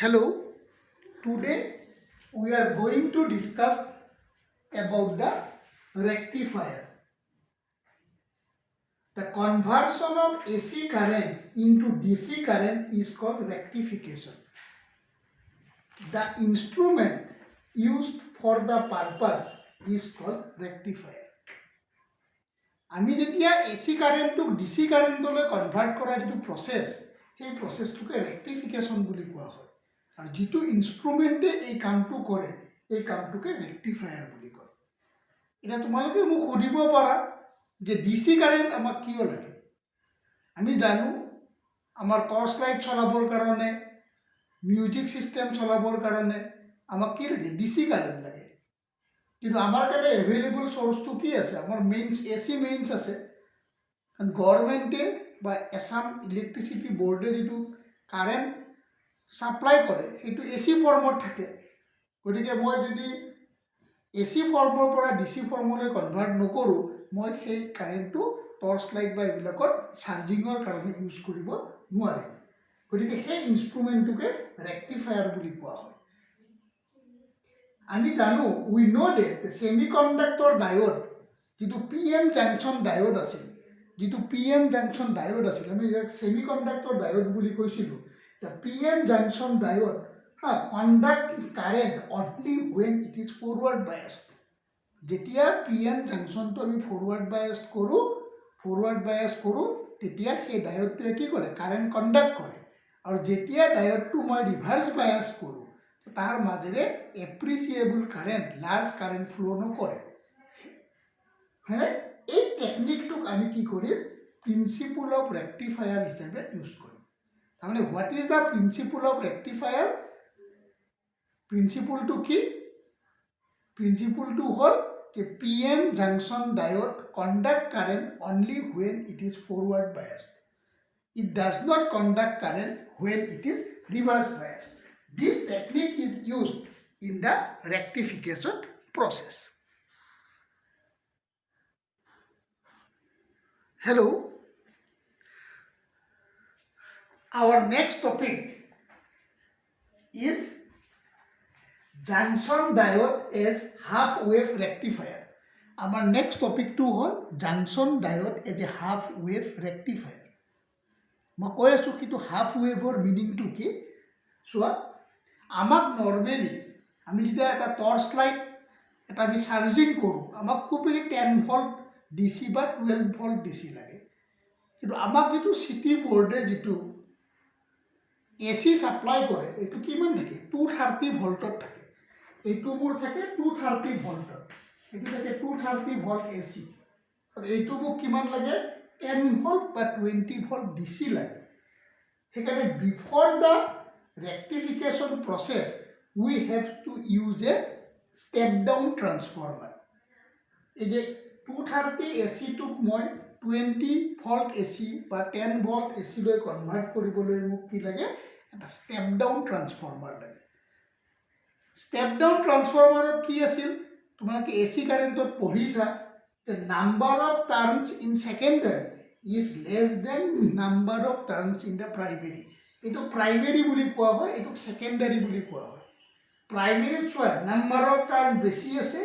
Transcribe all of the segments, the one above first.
Hello, today we are going to discuss about the rectifier. The conversion of AC current into DC current is called rectification. The instrument used for the purpose is called rectifier. আমি যেতিয়া AC কারেন্টক DC কারেন্টলৈ convert কৰা যেটো process সেই প্ৰসেসটোকে ৰেক্টিফিকেশন বুলি কোৱা হয় আৰু যেটো ইনস্ট্ৰুমেন্টে এই কামটো কৰে এই কামটোকে ৰেক্টিফায়াৰ বুলি কয় এটা তোমালোকে মোক সুধিব পাৰা যে DC কারেন্ট আমাক কিয় লাগে আমি জানো আমাৰ টৰ্চ লাইট চলাবৰ কাৰণে মিউজিক সিস্টেম চলাবৰ কাৰণে আমাক কি লাগে DC কারেন্ট লাগে কিন্তু আমাৰ কাছে এভেইলেবল সোর্সটো কি আছে আমাৰ মেইনস এসি মেইনস আছে কারণ গভর্নমেন্টে বা আসাম ইলেকট্রিসিটি বোর্ডে যেটো কারেন্ট সাপ্লাই করে এটো এসি ফর্মত থাকে গতিকে মই যদি এসি ফর্মৰ পৰা ডিসি ফর্মলৈ কনভার্ট নকৰো মই সেই কারেন্টটো টর্চ লাইট বা এবিলাকত চার্জিংৰ কাৰণে ইউজ কৰিব নোৱাৰে গতিকে সেই ইনস্ট্ৰুমেন্টটোকে ৰেক্টিফায়াৰ বুলি কোৱা হয় আমি জানো we know that the semiconductor diode যেটো পিএন জাংশন ডায়োড আছিল যেটো পিএন জাংশন ডায়োড আছিল আমি ইয়াক semiconductor diode বুলি কৈছিলো the PN junction diode conduct current only when it is forward biased যেতিয়া PN junction to আমি forward biased কৰো তেতিয়া সেই ডায়োডটোৱে কি কৰে কারেন্ট কন্ডাক্ট কৰে আৰু যেতিয়া ডায়োডটো মই ৰিভাৰ্স বায়াস কৰো তার মাজেৰে appreciable current large current flow নকৰে হ্যাঁ এই টেকনিকটোক আমি কি কৰিম প্রিন্সিপল অফ রেক্টিফায়ার হিসাবে ইউজ কৰিম তাহলে what is the principle of rectifier প্রিন্সিপলটো কি প্রিন্সিপলটো হল যে PN junction diode conduct current only when it is forward biased it does not conduct current when it is reverse biased. This technique is used in the rectification process. Hello. Our next topic is junction diode as half wave rectifier. Our next topic to hol junction diode as a half wave rectifier. মই কৈ আছো কিন্তু half ওয়েভৰ মিনিংটো কি সোৱা আমাক normally আমি যেতিয়া এটা torch light এটা আমি চার্জিং কৰো আমাক খুব বেছি 10 ভোল্ট ডিসি বা 12 ভোল্ট ডিসি লাগে কিন্তু আমাক যেটো সিটি বোর্ডে যেটো এসি সাপ্লাই কৰে এটো কিমান থাকে 230 ভোল্টত থাকে এইটো মোৰ থাকে 230 ভোল্টত এটো থাকে 230 ভোল্ট এসি আৰু এইটো মোক কিমান লাগে 10 ভোল্ট বা 20 ভোল্ট ডিসি লাগে সেইকাৰণে before the rectification process we have to use a step down transformer এই যে 230 AC টুক মই 20 ভোল্ট AC বা 10 ভোল্ট AC লৈ কনভার্ট কৰিবলৈ মোক কি লাগে এটা স্টেপ ডাউন ট্রান্সফর্মার লাগে স্টেপ ডাউন ট্রান্সফর্মারত কি আছিল তোমালোকে AC কারেন্টত পঢ়িছা the number of turns in secondary is less than number of turns in the primary এটো প্রাইমারি বুলি কোৱা হয় এটো সেকেন্ডারি বুলি কোৱা হয় প্রাইমারি চোৱা নাম্বার অফ টার্ন বেশি আছে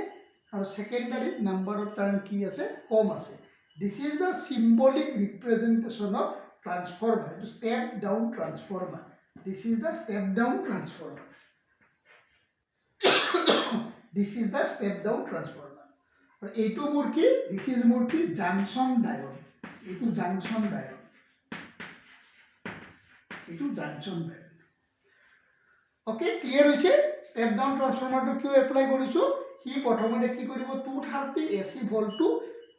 আৰু সেকেন্ডারি নাম্বার অফ টার্ন কি আছে কম আছে this is the symbolic representation of transformer এটো step down transformer this is the step down transformer this is the step down transformer আৰু এইটো মোৰ কি দিস ইজ মোৰ কি জাংশন ডায়োড এইটো junction diode itu junction diode okay clear hoise step down transformer to kyo apply korisu hi prothomete ki koribo 230 AC volt to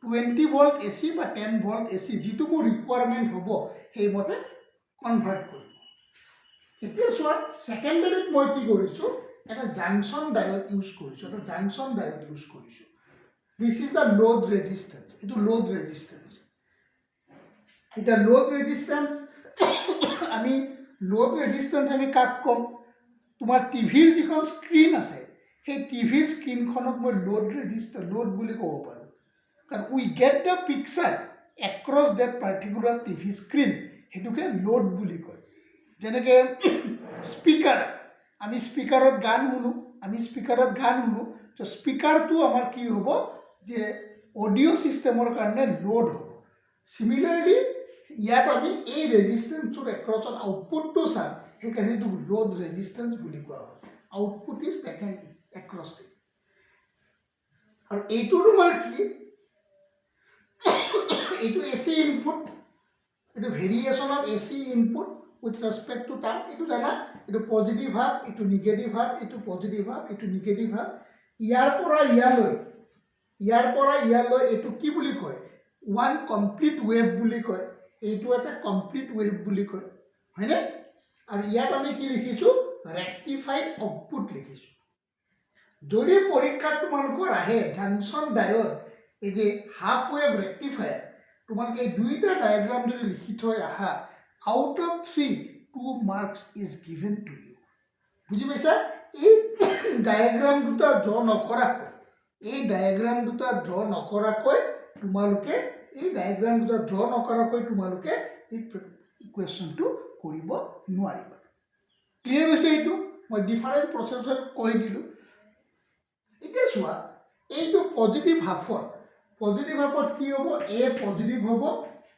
20 volt AC ba 10 volt AC jitu mo requirement hobo hei mote convert koribo etia soa secondary moi ki korisu eta junction diode use korisu eta junction diode use korisu this is the load resistance itu load resistance eta load resistance আমি load resistance আমি কাক কম তোমার টিভির যিখন screen আছে সেই টিভির স্ক্রিনখনক মই লোড রেজিস্টার লোড বুলি কব পাৰো কারণ we get the picture across that particular TV screen হেতুকে লোড বুলি কয় যেনেকে স্পিকার আমি স্পিকাৰত গান শুনো তো স্পিকাৰটো আমাৰ কি হ'ব যে অডিঅ' ছিষ্টেমৰ কাৰণে লোড হ'ব সিমিলাৰলি ইয়াত আমি এই ৰেজিষ্টেঞ্চৰ এক্ৰছত আউটপুটটো চাম সেইকাৰণে এইটো লোড ৰেজিষ্টেঞ্চ বুলি কোৱা হয় আউটপুট ইজ টেকেন এক্ৰছ আৰু এইটো তোমাৰ কি এইটো এচি ইনপুট এইটো ভেৰিয়েশ্যন অফ এচি ইনপুট উইথ ৰেসপেক্ট টু টাইম এইটো জানা এইটো পজিটিভ ভাব এইটো নিগেটিভ ভাব এইটো পজিটিভ ভাব এইটো নিগেটিভ ভাব ইয়াৰ পৰা ইয়ালৈ এইটো কি বুলি কয় ওৱান কমপ্লিট ৱেভ বুলি কয় এইটো এটা কমপ্লিট ৱেভ বুলি কয় হয়নে আৰু ইয়াত আমি কি লিখিছোঁ ৰেক্টিফাইড আউটপুট লিখিছোঁ যদি পৰীক্ষাত তোমালোকৰ আহে জাংচন ডায়োড এই যে হাফ ৱেভ ৰেক্টিফায়াৰ তোমালোকে এই দুইটা ডায়াগ্ৰাম যদি লিখি থৈ আহা out of 3 2 marks is given to you বুজি পাইছা এই ডায়াগ্ৰাম দুটা ড্ৰ নকৰাকৈ তোমালোকে এই ইকুৱেশ্যনটো কৰিব নোৱাৰিবা ক্লিয়াৰ হৈছে এইটো মই ডিফাৰেণ্ট প্ৰচেছত কৈ দিলোঁ এতিয়া চোৱা এইটো পজিটিভ হাফত কি হ'ব এ পজিটিভ হ'ব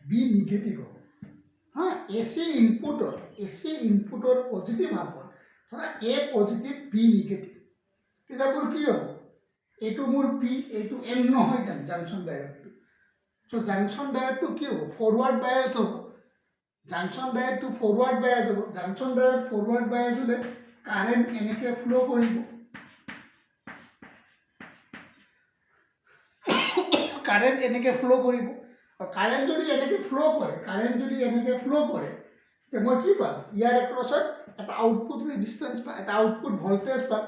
বি নিগেটিভ হ'ব হা এচি ইনপুটৰ পজিটিভ হাফত ধৰা এ পজিটিভ বি নিগেটিভ তেতিয়া মোৰ কি হ'ব এইটো মোৰ পি এইটো এন নহয় জানো জাংচন ডায়োডটো চ' জাংচন ডায়োডটো কি হ'ব ফৰৱাৰ্ড বায়াছড হ'ব জাংচন ডায়োড ফৰৱাৰ্ড বায়াছ হ'লে কাৰেণ্ট এনেকৈ ফ্ল' কৰিব কাৰেণ্ট এনেকৈ ফ্ল' কৰিব আৰু কাৰেণ্ট যদি এনেকৈ ফ্ল' কৰে তে মই কি পাম ইয়াৰ এক্ৰছত এটা আউটপুট ৰেজিষ্টেঞ্চ পাম এটা আউটপুট ভল্টেজ পাম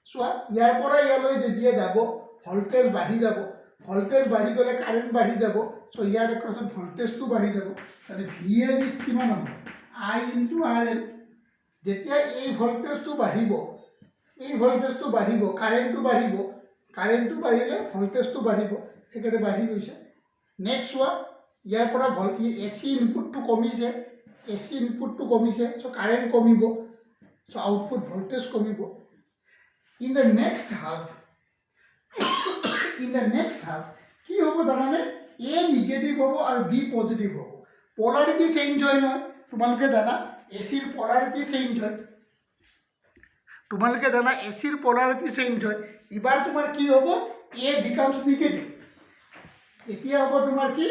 চোৱা ইয়াৰ পৰা ইয়ালৈ যেতিয়া যাব ভল্টেজ বাঢ়ি গ'লে কাৰেণ্ট বাঢ়ি যাব চ' ইয়াৰ এক্ৰছত ভল্টেজটো বাঢ়ি যাব তাতে ভি এল ইজ কিমান হ'ব আই ইনটু আৰ এল যেতিয়া এই ভল্টেজটো বাঢ়িব কাৰেণ্টটো বাঢ়িলে ভল্টেজটো বাঢ়িব সেইকাৰণে বাঢ়ি গৈছে নেক্সট চোৱা ইয়াৰ পৰা এচি ইনপুটটো কমিছে চ' কাৰেণ্ট কমিব চ' আউটপুট ভল্টেজ কমিব ইন দ্য নেক্সট হাফ কি হ'ব জানানে এ নিগেটিভ হ'ব আৰু বি পজিটিভ হ'ব পলাৰিটি চেঞ্জ হয় নহয় তোমালোকে জানা এচিৰ পলাৰিটি চেঞ্জ হয় এবাৰ তোমাৰ কি হ'ব এ বিকামছ নিগেটিভ এতিয়া হ'ব তোমাৰ কি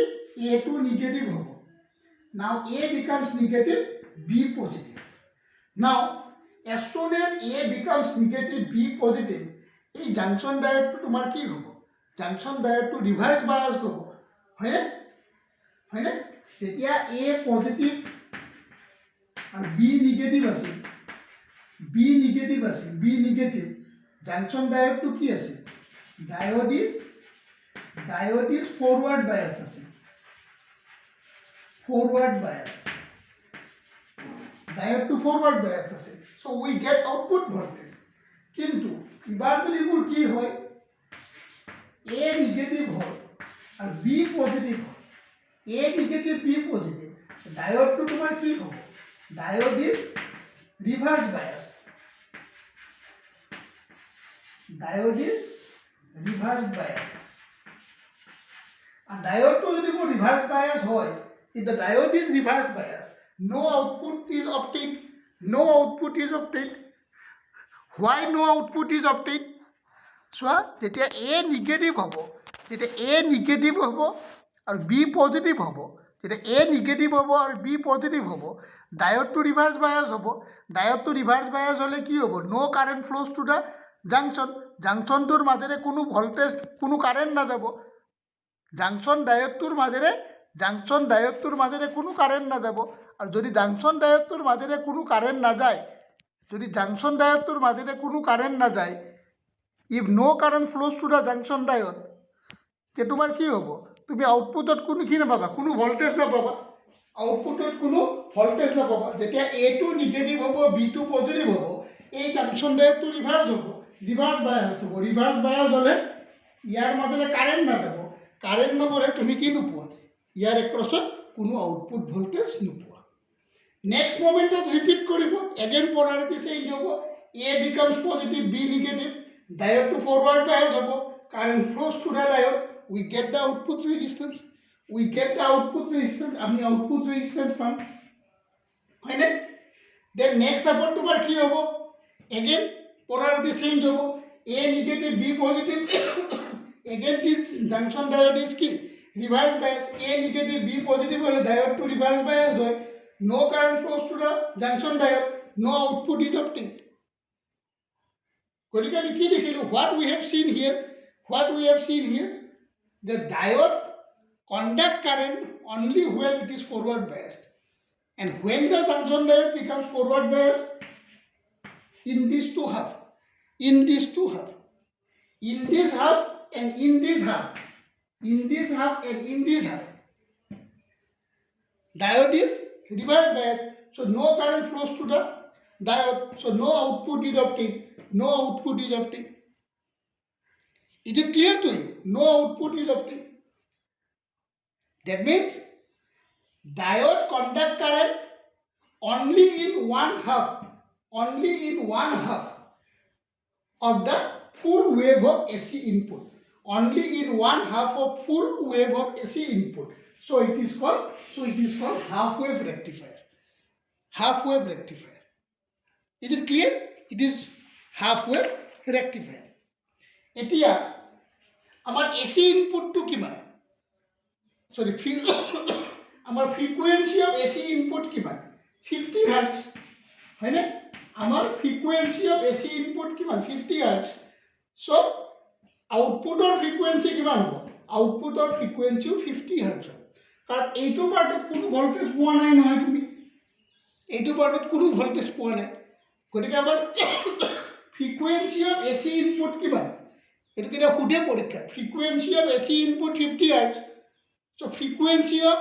এটো নিগেটিভ হ'ব now A becomes negative B positive now as soon as A becomes negative B positive এই জাংচন ডায়োডটো তোমাৰ কি হ'ব জাংচন ডায়োডটো ৰিভাৰ্ছ বায়াছড হ'ব হয়নে যেতিয়া A পজিটিভ আৰু B নিগেটিভ আছিল জাংচন ডায়োডটো কি আছিল ডায়োড ইজ ফৰৱাৰ্ড বায়াছড আছিল ডায়োডটো ফৰৱাৰ্ড বায়াছড আছিল so we get output voltage কিন্তু এবাৰ যদি মোৰ কি হয় a নিগেটিভ হয় আৰু b পজিটিভ হয় a নিগেটিভ b পজিটিভ ডায়োডটো তোমাৰ কি হ'ব ডায়োড ইজ ৰিভাৰ্ছ বায়াছড and ডায়োডটো যদি মোৰ ৰিভাৰ্ছ বায়াছ হয় if the diode is reverse bias no output is obtained why no output is obtained so যেতিয়া a নিগেটিভ হ'ব আৰু b পজিটিভ হ'ব যেতিয়া a নিগেটিভ হ'ব আৰু b পজিটিভ হ'ব ডায়োডটো ৰিভাৰ্ছ বায়াছ হ'লে কি হ'ব no current flows to the জাংচনটোৰ মাজেৰে কোনো ভল্টেজ কোনো কাৰেণ্ট নাযাব জাংচন ডায়োডটোৰ মাজেৰে কোনো কাৰেণ্ট নাযাব আৰু যদি জাংচন ডায়োডটোৰ মাজেৰে কোনো কাৰেণ্ট নাযায় if no current flows to the junction diode তে তোমাৰ কি হ'ব তুমি আউটপুটত কোনোখিনি নাপাবা কোনো ভল্টেজ নাপাবা যেতিয়া a টো নিগেটিভ হ'ব b টো পজিটিভ হ'ব এই জাংচন ডায়োডটো ৰিভাৰ্ছ বায়াছ হ'লে ইয়াৰ মাজেৰে কাৰেণ্ট নপৰে তুমি কি নোপোৱা ইয়াৰ এক্ৰছত কোনো আউটপুট ভল্টেজ নোপোৱা নেক্সট মোমেণ্টত ৰিপিট কৰিব এগেইন পলাৰিটি চেঞ্জ হ'ব A becomes positive, B negative. Diode to forward bias hobo. Current flows through the diode. We get the output resistance. We get the output resistance. আমি output resistance পাম হয়নে? Then next support তোমার কি হবো? Again polarity change হবো. A negative, B positive. Again this junction diode is কি? Reverse bias. A negative, B positive হলে diode to reverse bias হয়. No current flows to the junction diode. No output is obtained. What we have seen here, the diode conduct current only when it is forward biased. And when the junction diode becomes forward biased, in these two half, in this half and in this half, diode is reverse biased. So no current flows to the diode, so no output is obtained. Is it clear to you? No output is obtained. That means diode conduct current only in one half of the full wave of AC input. Only in one half of full wave of AC input. So it is called half wave rectifier. Is it clear? It is half wave rectifier. এতিয়া আমার AC input to কিমান? Sorry, আমার frequency of AC input কিমান? 50 Hz. হয়নে? আমার frequency of AC input কিমান? 50 Hz. So output or frequency কিমান হ'ব? Output or frequency 50 Hz হ'ব। কাৰণ এইটো পাৰ্টত কোনো ভোল্টেজ পোৱা নাই নহয় তুমি। এইটো পাৰ্টত কোনো ভোল্টেজ পোৱা নাই। গতিকে আমাৰ frequency of AC input কিমান? এটো কেটা খুদে পৰীক্ষা। Frequency of AC input 50 Hz. So frequency of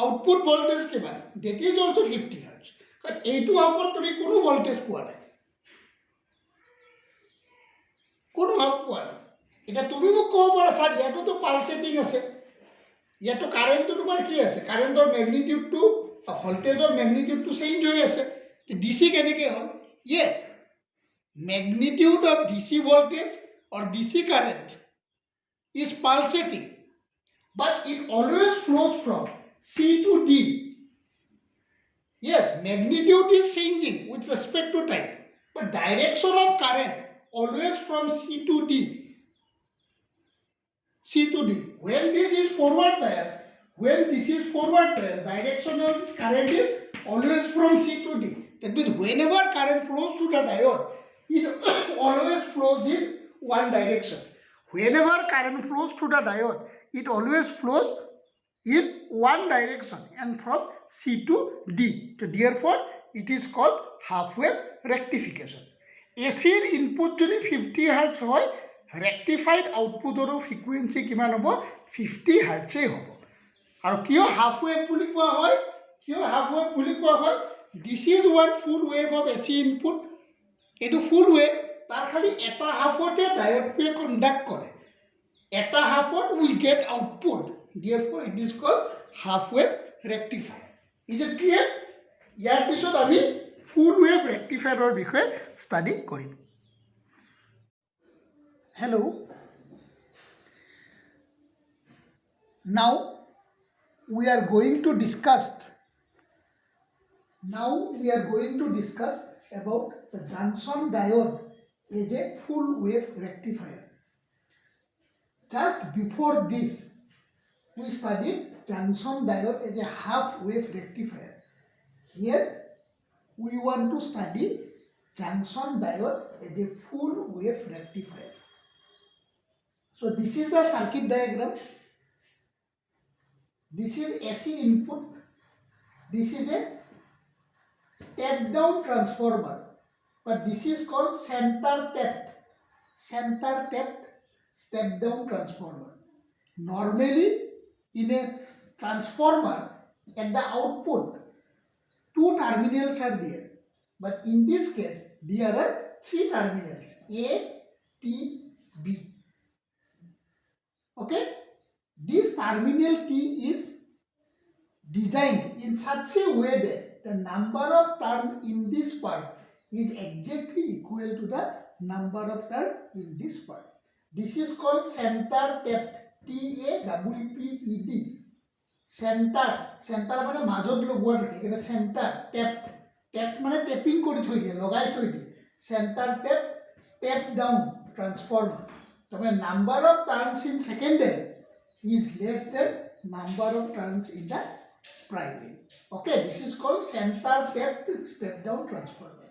output voltage কিমান? That is also 50 Hz. But এইটো আপত তুমি কোনো ভোল্টেজ পোৱা নাই। কোনো হাপ পোৱা নাই। এটা তুমি মোক ক'ব পাৰা স্যার ইয়াতো তো পালসেটিং আছে। ইয়াতো কারেন্টটো তোমাৰ কি আছে? কারেন্টৰ ম্যাগনিটিউডটো ভোল্টেজৰ ম্যাগনিটিউডটো চেঞ্জ হৈ আছে। ডিসি কেনেকৈ হ'ল? Yes. Magnitude of DC voltage or DC current is pulsating, but it always flows from C to D. Yes, magnitude is changing with respect to time, but direction of current always from C to D. When this is forward bias, direction of this current is always from C to D. That means whenever current flows through the diode, it always flows in one direction. Whenever current flows through the diode, it always flows in one direction and from C to D. So therefore, it is called half wave rectification. AC input যদি 50 Hz হয়, rectified output or frequency কিমান হ'ব? 50 Hz হ'ব। আৰু কিয় half wave বুলি কোৱা হয়? This is one full wave of AC input. এইটো ফুল ৱেভ, তাৰ খালি এটা হাফতে ডায়োডটোৱে কণ্ডাক্ট কৰে। এটা হাফত we get output. Therefore it is called half wave rectifier. Is it clear? ইয়াৰ পিছত আমি ফুল ৱেভ ৰেক্টিফায়াৰৰ বিষয়ে study Karim. Hello. Now we are going to discuss about the junction diode is a full wave rectifier. Just before this, we studied junction diode as a half wave rectifier. Here, we want to study junction diode as a full wave rectifier. So this is the circuit diagram. This is AC input. This is a step down transformer, but this is called center tapped step down transformer. Normally in a transformer at the output 2 terminals are there, but in this case there are 3 terminals A, T, B. Okay, this terminal T is designed in such a way that the number of turns in this part is exactly equal to the number of turn in this part. This is called center tapped. TAPPED. Center মানে মাজত লগোৱা থাকে এখানে center tapped মানে tapping কৰি থৈ দিয়ে লগাই থৈ দিয়ে center tapped step down transformer. তাহলে number of turns in secondary is less than number of turns in the primary. Okay, this is called center tapped step down transformer.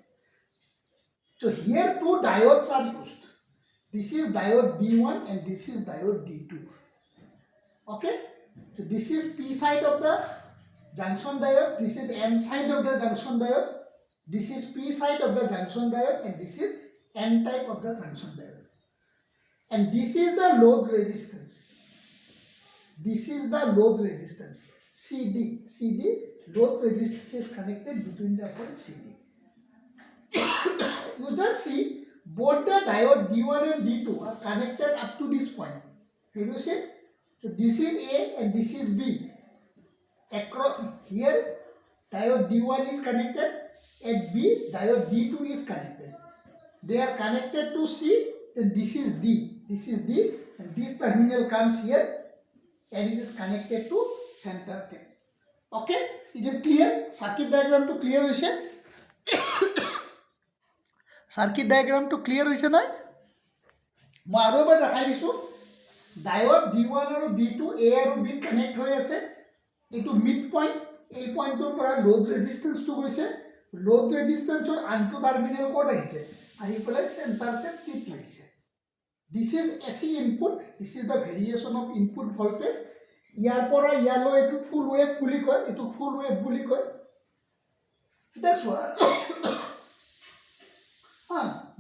So here two diodes are used. This is diode D1 and this is diode D2. Okay, so this is P side of the junction diode, this is N side of the junction diode, this is P side of the junction diode, and this is N type of the junction diode. And this is the load resistance. This is the load resistance. CD load resistance is connected between the point CD. You just see both the diode D1 and D2 are connected up to this point. Can you see? So this is A and this is B. Across here diode D1 is connected, at B diode D2 is connected. They are connected to C, then this is D. This is D and this terminal comes here and it is connected to center thing. Okay, is it clear? Circuit diagram to clear hoise? Circuit diagram to clear hoise noy? Moi aro ebar dekhai disu diode D1 aru D2 A aru B connect hoi ase. Etu mid point, ei point tor pora load resistance to goise. Load resistance or antu terminal code ahise ahi pole center te tip lagise. This is AC input. This is the variation of input voltage. Iyar pora iyalo etu full wave buli koy, etu full wave buli koy. That's why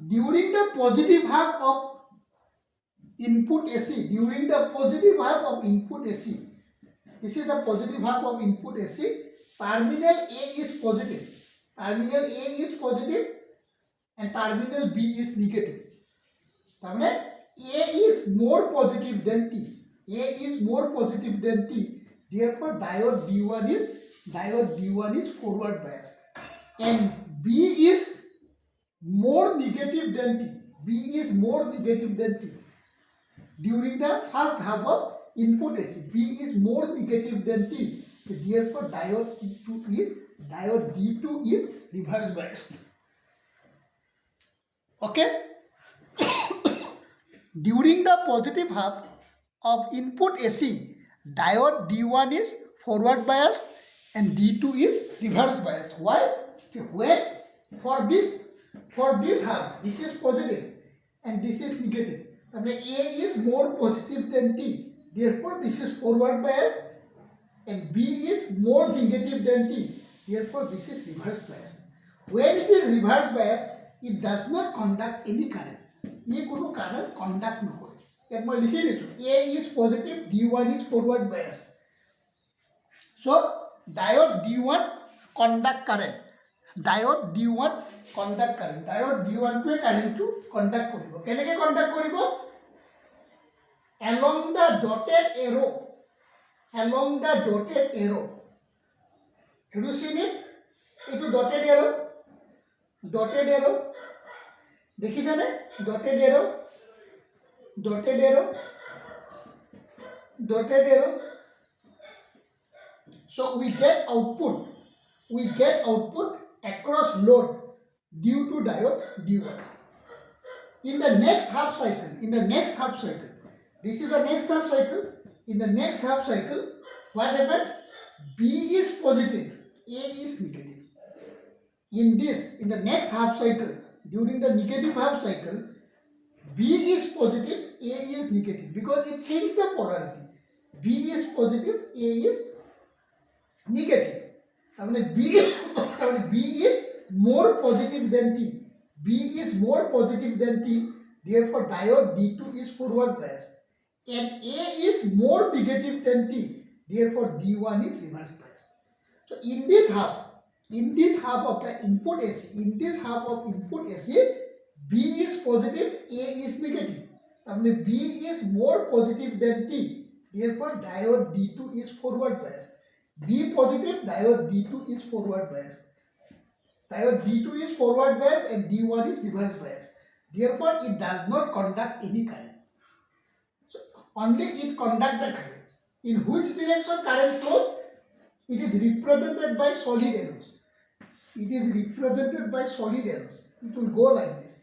during the positive half of input AC, during the positive half of input AC, this is the positive half of input AC, terminal A is positive. Terminal A is positive and terminal B is negative. তাহলে A is more positive than T. A is more positive than T. Therefore, diode D1 is forward biased, and B is more negative than T. B is more negative than T. During the first half of input AC, B is more negative than T. So therefore, diode D2 is reverse biased. Okay. During the positive half of input AC, diode D1 is forward biased and D2 is reverse biased. Why? When for this half, this is positive and this is negative. A is more positive than T. Therefore, this is forward biased, and B is more negative than T. Therefore, this is reverse biased. When it is reverse biased, it does not conduct any current. ये कोनो current conduct न करे. एक मैं लिखे देचु. A is positive, D1 is forward biased. So diode D1 conduct current. Diode D1 conduct current. Diode D1 पे current to conduct करिबो. केनेके conduct करिबो? Along the dotted arrow. Along the dotted arrow. Have you seen it? Itu dotted arrow. Dotted arrow. দেখিছানে? Dotted arrow. Dotted arrow. Dotted arrow. So we get output. We get output across load due to diode D1. In the next half cycle, this is the next half cycle. In the next half cycle, what happens? B is positive, A is negative. In the next half cycle, during the negative half cycle, B is positive, A is negative, because it changes the polarity. B is positive, A is negative. B is more positive than T. B is more positive than T. Therefore, diode D2 is forward biased. And A is more negative than T. Therefore, D1 is reverse biased. So, in this half of the input AC, B is positive, A is negative. B is more positive than T. Therefore, diode D2 is forward biased. B positive, diode D2 is forward biased. Diode D2 is forward bias and D1 is reverse bias. Therefore, it does not conduct any current. So, only it conducts the current. In which direction current flows? It is represented by solid arrows. It is represented by solid arrows. It will go like this.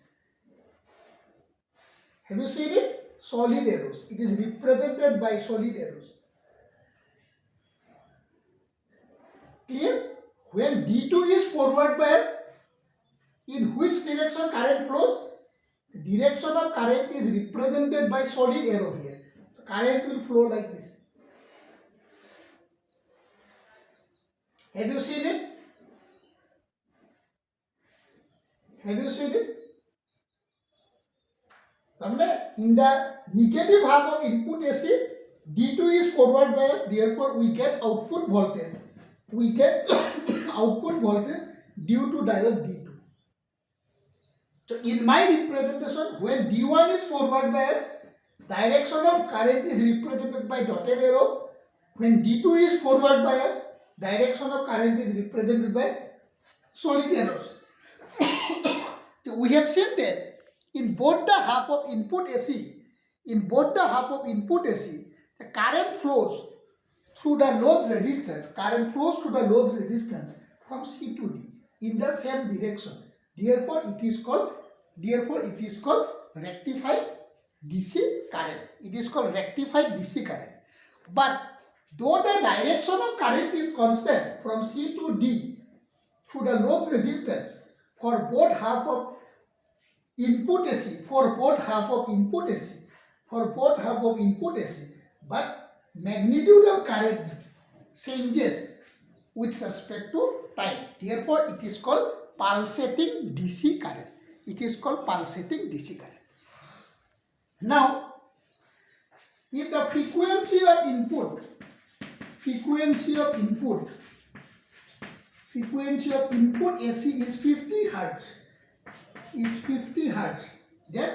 Have you seen it? Solid arrows. It is represented by solid arrows. Clear? When D2 is forward bias, in which direction current flows? The direction of current is represented by solid arrow here. So current will flow like this. Have you seen it? Have you seen it? In the negative half of input AC, D2 is forward bias, therefore we get output voltage. We get output voltage due to diode D2. So in my representation, when D1 is forward bias, direction of current is represented by dotted arrow. When D2 is forward bias, direction of current is represented by solid arrows. So we have seen that in both the half of input AC, the current flows through the load resistance. Current flows through the load resistance from C to D in the same direction. Therefore, it is called rectified DC current. It is called rectified DC current. But though the direction of current is constant from C to D through the load resistance for both half of input AC, but magnitude of current changes with respect to time. Therefore, it is called pulsating DC current. Now, if the frequency of input AC is 50 Hertz, then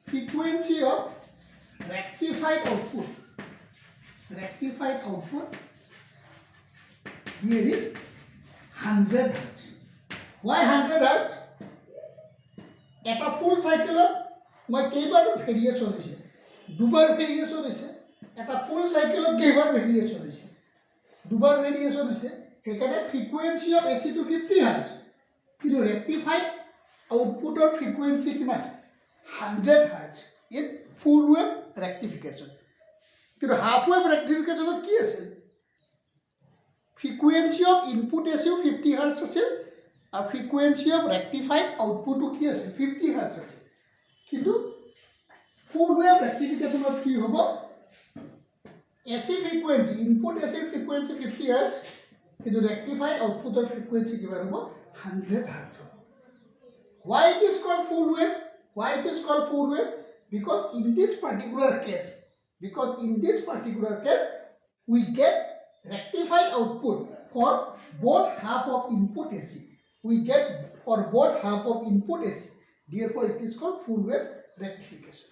frequency of rectified output here is 100 Hertz. Why 100 Hertz? At a full cycle, my cable variation is dubar variation is at a full cycle cable variation is dubar variation is a frequency of AC to 50 Hertz. You rectified output of frequency 100 Hertz in full wave rectification. Half wave rectification of key is frequency of input AC 50 Hertz is a frequency of rectified output to key is 50 Hertz is. Full wave rectification of key hobo AC frequency, input AC frequency 50 Hertz, rectified output of frequency 100 Hertz. Why it is called full wave? Because in this particular case, we get rectified output for both half of input AC. Therefore, it is called full wave rectification.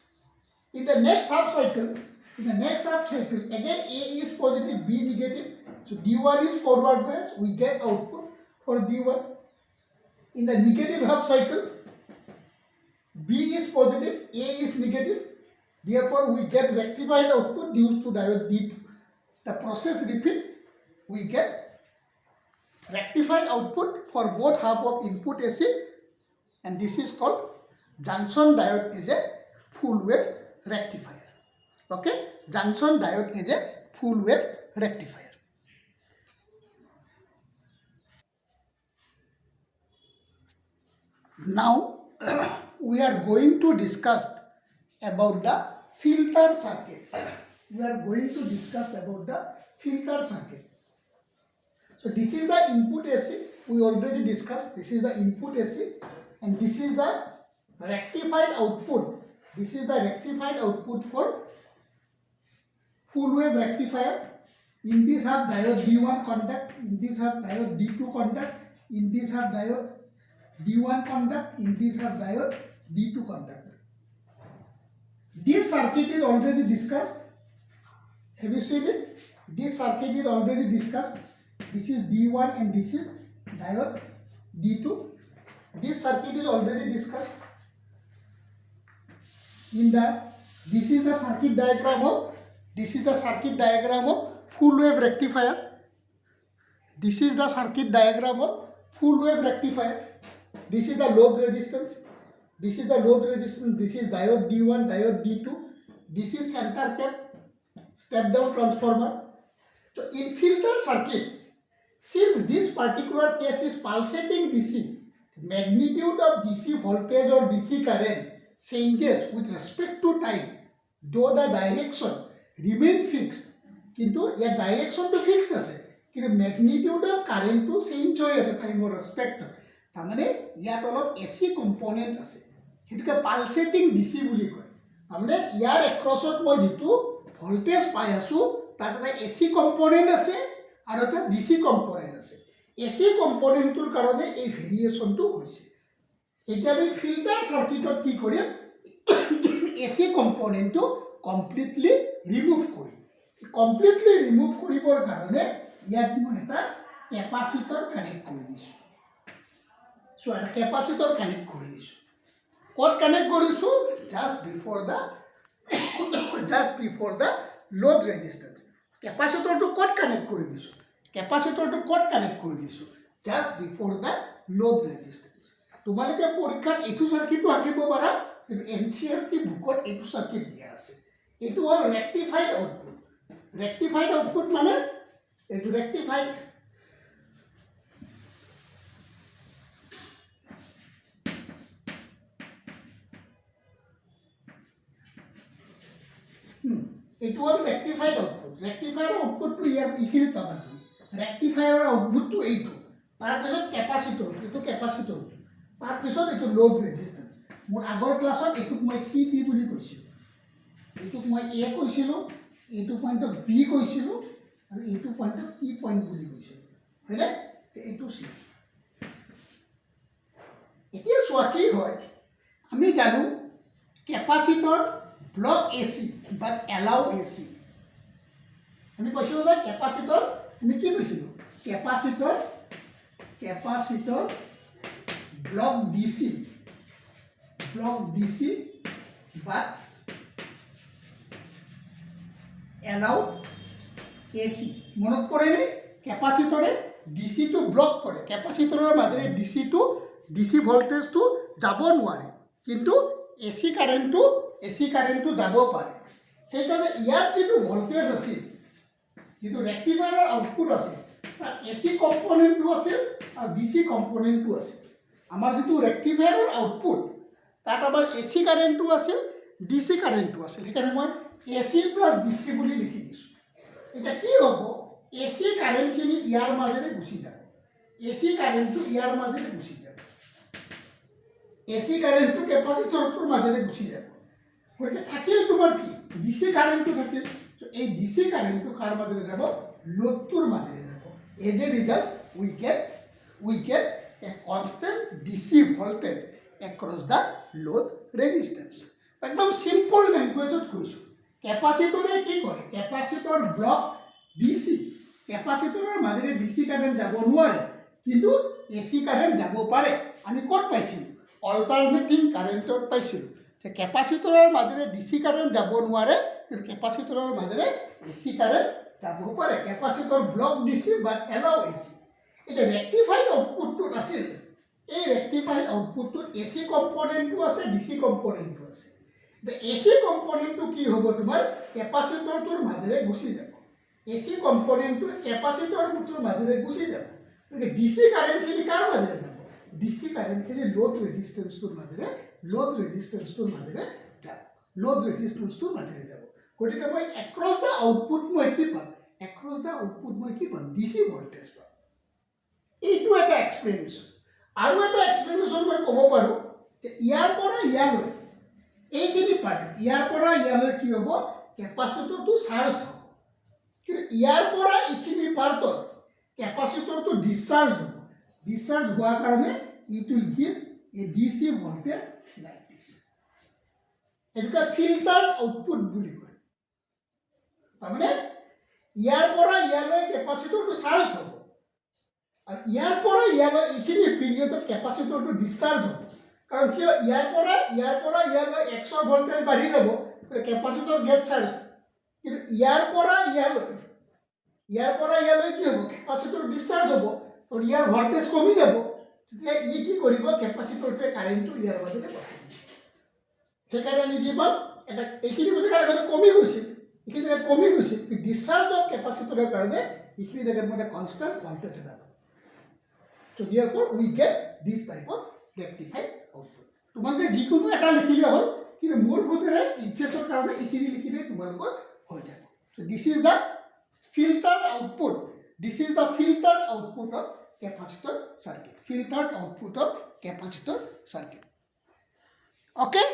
In the next half cycle, again A is positive, B negative. So D1 is forward bias. We get output for D1. In the negative half cycle, B is positive, A is negative. Therefore, we get rectified output due to diode D2. The process repeat. We get rectified output for both half of input AC, and this is called junction diode is a full wave rectifier. Okay, junction diode is a full wave rectifier. Now we are going to discuss about the filter circuit. So this is the input AC. We already discussed. This is the input AC, and this is the rectified output. This is the rectified output for full wave rectifier. In this have diode D1 contact. In this have diode D2 contact. In this have diode D1 contact. In this have diode D2 contact. This circuit is already discussed. Have you seen it? This circuit is already discussed. This is D1 and this is diode D2. This circuit is already discussed. This is the circuit diagram of full wave rectifier. This is the circuit diagram of full wave rectifier. This is the load resistance. This is diode D1, diode D2. This is center tap, step down transformer. So in filter circuit, since this particular case is pulsating DC, magnitude of DC voltage or DC current changes with respect to time, though the direction remain fixed. Kintu ya direction to fixed ase, kintu magnitude of current to change hoy ase time or respect. Tamane yat olop AC component ase. Hituke pulsating DC buli koy. Tamane yar acrossot moi jitu voltage pai asu, tar eta AC component ase aru eta DC component ase. AC component tur karone ei variation tu hoise. Eta ami filter circuit ot ki koriam AC component tu completely remove kori. Completely remove koribor karone yat moi eta capacitor connect kori disu. So eta capacitor connect kori disu. What connect korisu? Just before the load resistance. Capacitor to what connect kori disu? Capacitor to what connect kori disu? Just before the load resistance. Tumalike porikhat etu circuit to akibo para, kintu NCERT bookot etu circuit dia ase. Etu hol rectified output. Rectified output mane etu rectified. It was rectified output. Rectifier output to here equal power. Rectifier output to A2. Tar pisot capacitor. Etu capacitor. Tar pisot etu load resistance. Mor agor classot etu moi CP buli koisilu. Etu moi A koisilu. Etu point of B koisilu. Aru etu point of E point buli koisilu. Hoine? Etu C. Etia soa ki hoy. Ami janu capacitor block AC but allow AC. আমি কৈছিলো যে capacitor আমি কি কৈছিলো capacitor block DC but allow AC মনত পড়েনি ক্যাপাসিটরে DC two block করে ক্যাপাসিটরের মাজেৰে ডিসি ভোল্টেজ টু যাব নোৱাৰে কিন্তু AC কারেন্টটো যাব পাৰে সেইকাৰণে ইয়াত যেটো ভোল্টেজ আছে যেটো ৰেক্টিফায়াৰৰ আউটপুট আছে তাৰ AC কম্পোনেন্টটো আছে আৰু DC কম্পোনেন্টটো আছে আমাৰ যেটো ৰেক্টিফায়াৰৰ আউটপুট তাত আমাৰ AC কারেন্টটো আছে DC কারেন্টটো আছে সেইকাৰণে মই AC প্লাস DC বুলি লিখি দিছো এটা কি হ'ব AC কারেন্টখিনি ইয়াৰ মাজেৰে গুচি যাব AC কারেন্টটো ইয়াৰ মাজেৰে গুচি যাব AC কারেন্টটো ক্যাপাসিটৰটোৰ মাজেৰে গুচি যাব গতিকে থাকিল তোমাৰ কি DC কারেন্টটো থাকিল সো এই DC কারেন্টটো কাৰ মাজেৰে যাব লোডটোৰ মাজেৰে যাব as a result we get a constant DC voltage across the load resistance একদম সিম্পল ল্যাঙ্গুয়েজত কৈছো ক্যাপাসিটৰে কি কৰে ক্যাপাসিটৰ ব্লক DC ক্যাপাসিটৰৰ মাজেৰে DC কারেন্ট যাব নোৱাৰে কিন্তু AC কারেন্ট যাব পাৰে আমি ক'ত পাইছিলো অল্টাৰনেটিং কারেন্টত পাইছিলো যে ক্যাপাসিটৰৰ মাজেৰে DC কারেন্ট যাব নোৱাৰে কিন্তু ক্যাপাসিটৰৰ মাজেৰে AC কারেন্ট যাব পাৰে capacitor block DC but allow AC এটা ৰেক্টিফাইড আউটপুটটো আছিল এই ৰেক্টিফাইড আউটপুটটো AC কম্পোনেন্টটো আছে DC কম্পোনেন্টটো আছে the AC কম্পোনেন্টটো কি হ'ব তোমাৰ ক্যাপাসিটৰটোৰ মাজেৰে গুচি যাব AC কম্পোনেন্টটো ক্যাপাসিটৰটোৰ মাজেৰে গুচি যাব কিন্তু DC কারেন্টখিনি কাৰ মাজেৰে যাব DC কারেন্টখিনি লোড ৰেজিস্ট্যান্সটোৰ মাজেৰে যাব গতিকে মই এক্ৰছ দা আউটপুট মই কি পাম DC ভোল্টেজ পাম এইটো এটা এক্সপ্লেনেশ্যন আৰু এটা এক্সপ্লেনেশ্যন মই ক'ব পাৰোঁ যে ইয়াৰ পৰা ইয়ালৈ এইখিনি পাৰ্ট ইয়াৰ পৰা ইয়ালৈ কি হ'ব ক্যাপাসিটৰটো চাৰ্জ হ'ব কিন্তু ইয়াৰ পৰা এইখিনি পাৰ্টত ক্যাপাসিটৰটো ডিসচাৰ্জ হোৱাৰ কাৰণে it will give a DC voltage like this এটুকা ফিল্টার্ড আউটপুট বুলি কয় তাৰমানে ইয়াৰ পৰা ইয়ালৈ ক্যাপাসিটৰটো চাৰ্জ হ'ব আৰু ইয়াৰ পৰা ইয়ালৈ এইখিনি পিৰিয়ডত কেপাচিটৰটো ডিসচাৰ্জ হ'ব কাৰণ কিয় ইয়াৰ পৰা ইয়ালৈ এক্সৰ ভোল্টেজ বাঢ়ি যাব কেপাচিটৰ গেট চাৰ্জ কিন্তু ইয়াৰ পৰা ইয়ালৈ কি হ'ব কেপাচিটৰ ডিসচাৰ্জ হ'ব আৰু ইয়াৰ ভোল্টেজ কমি যাব তেতিয়া ই কি কৰিব কেপাচিটৰটোৱে কাৰেণ্টটো ইয়াৰ মাজতে পঠাই দিব সেইকাৰণে আমি কি পাম এটা এইখিনি জেগাত কমি গৈছে এইখিনি জেগাত কমি গৈছে ডিসচাৰ্জ অফ কেপাচিটৰৰ কাৰণে এইখিনি জেগাত মানে কনষ্টেণ্ট ভোল্টেজ এটা So therefore we get this type of rectified output. তোমালোকে যিকোনো এটা লিখিলে হ'ল কিন্তু মূলভূতৰে ইনচেটৰ কাৰণে এইখিনি লিখিলে তোমালোকৰ হৈ যাব So this is the filtered output. This is the filtered output of capacitor circuit. Filtered output of capacitor circuit. Okay?